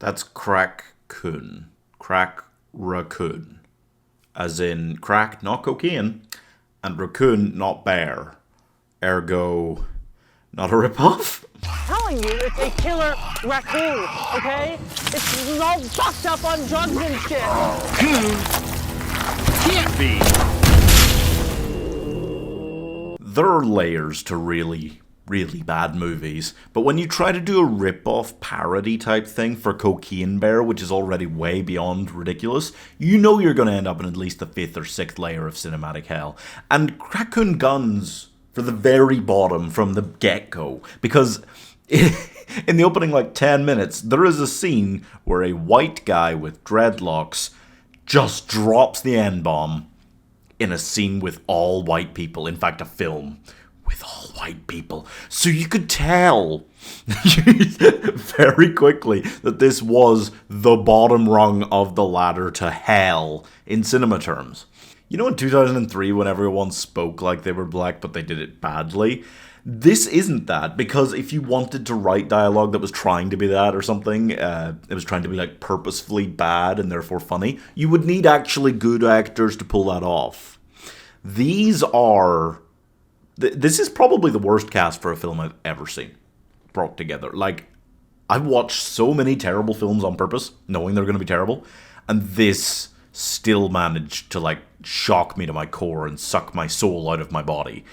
That's Crackcoon. Crack raccoon. As in crack, not cocaine, and raccoon, not bear. Ergo, not a ripoff? Telling you it's a killer raccoon, okay? It's all fucked up on drugs and shit. Can't be. There are layers to really bad movies, but when you try to do a rip-off parody type thing for Cocaine Bear, which is already way beyond ridiculous, you know you're going to end up in at least the 5th or 6th layer of cinematic hell. And Crackcoon guns for the very bottom from the get-go, because in the opening 10 minutes, there is a scene where a white guy with dreadlocks just drops the N-bomb in a scene with all white people, in fact a film with all white people. So you could tell very quickly that this was the bottom rung of the ladder to hell in cinema terms. You know in 2003 when everyone spoke like they were black but they did it badly? This isn't that, because if you wanted to write dialogue that was trying to be that or something, it was trying to be purposefully bad and therefore funny, you would need actually good actors to pull that off. These are... This is probably the worst cast for a film I've ever seen brought together. I've watched so many terrible films on purpose, knowing they're going to be terrible, and this still managed to, shock me to my core and suck my soul out of my body.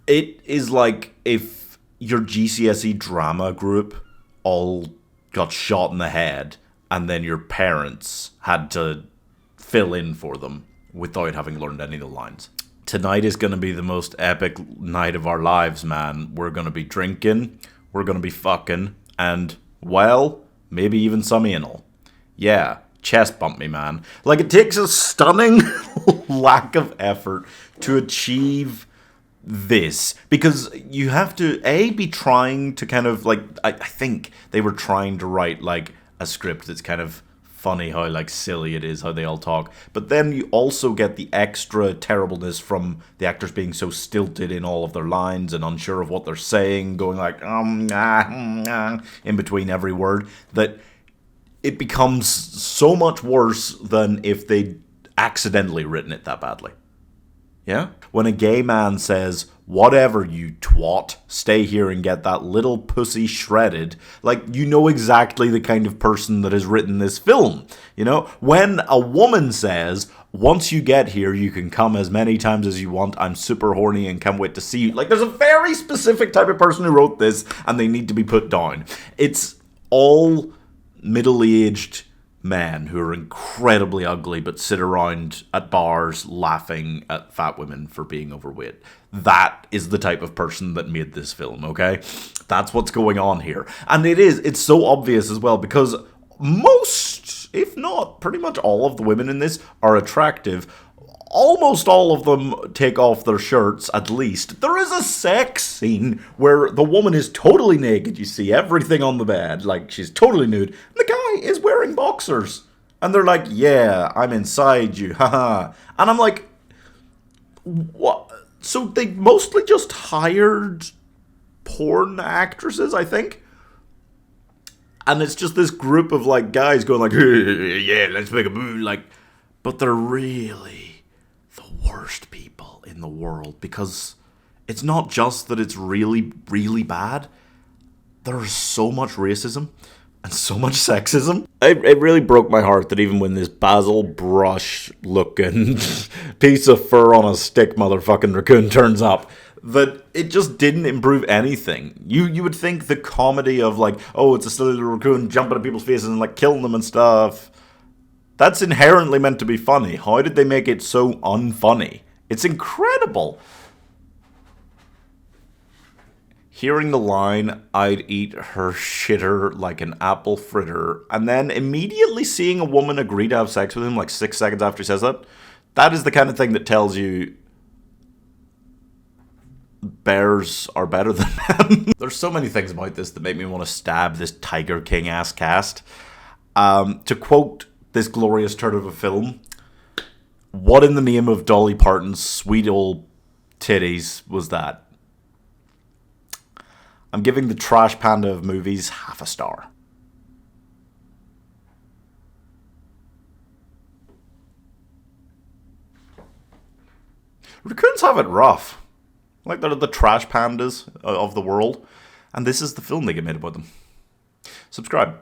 It is like if your GCSE drama group all got shot in the head, and then your parents had to fill in for them without having learned any of the lines. Tonight is going to be the most epic night of our lives, man. We're going to be drinking, we're going to be fucking, and, well, maybe even some anal. Yeah, chest bump me, man. It takes a stunning lack of effort to achieve this, because you have to, be trying to kind of, I think they were trying to write, a script that's kind of funny how silly it is how they all talk, but then you also get the extra terribleness from the actors being so stilted in all of their lines and unsure of what they're saying, going in between every word, that it becomes so much worse than if they'd accidentally written it that badly. Yeah? When a gay man says, "Whatever, you twat, stay here and get that little pussy shredded," you know exactly the kind of person that has written this film. You know? When a woman says, "Once you get here, you can come as many times as you want, I'm super horny and can't wait to see you." There's a very specific type of person who wrote this, and they need to be put down. It's all middle-aged men who are incredibly ugly but sit around at bars laughing at fat women for being overweight. That is the type of person that made this film, okay? That's what's going on here. And it's so obvious as well, because most, if not pretty much all of the women in this are attractive. Almost all of them take off their shirts, at least. There is a sex scene where the woman is totally naked. You see everything on the bed. She's totally nude. And the guy is wearing boxers. And they're like, "Yeah, I'm inside you, haha." And I'm like, what? So they mostly just hired porn actresses, I think? And it's just this group of, guys going "Yeah, let's make a movie," but they're really the worst people in the world, because it's not just that it's really, really bad. There's so much racism and so much sexism. It really broke my heart that even when this Basil Brush looking piece of fur on a stick motherfucking raccoon turns up, that it just didn't improve anything. You would think the comedy of oh, it's a silly little raccoon jumping at people's faces and killing them and stuff, that's inherently meant to be funny. How did they make it so unfunny? It's incredible. Hearing the line, "I'd eat her shitter like an apple fritter," and then immediately seeing a woman agree to have sex with him 6 seconds after he says that, that is the kind of thing that tells you bears are better than men. There's so many things about this that make me want to stab this Tiger King ass cast. To quote this glorious turd of a film, "What in the name of Dolly Parton's sweet old titties was that?" I'm giving the Trash Panda of movies half a star. Raccoons have it rough. Like, they're the trash pandas of the world. And this is the film they get made about them. Subscribe.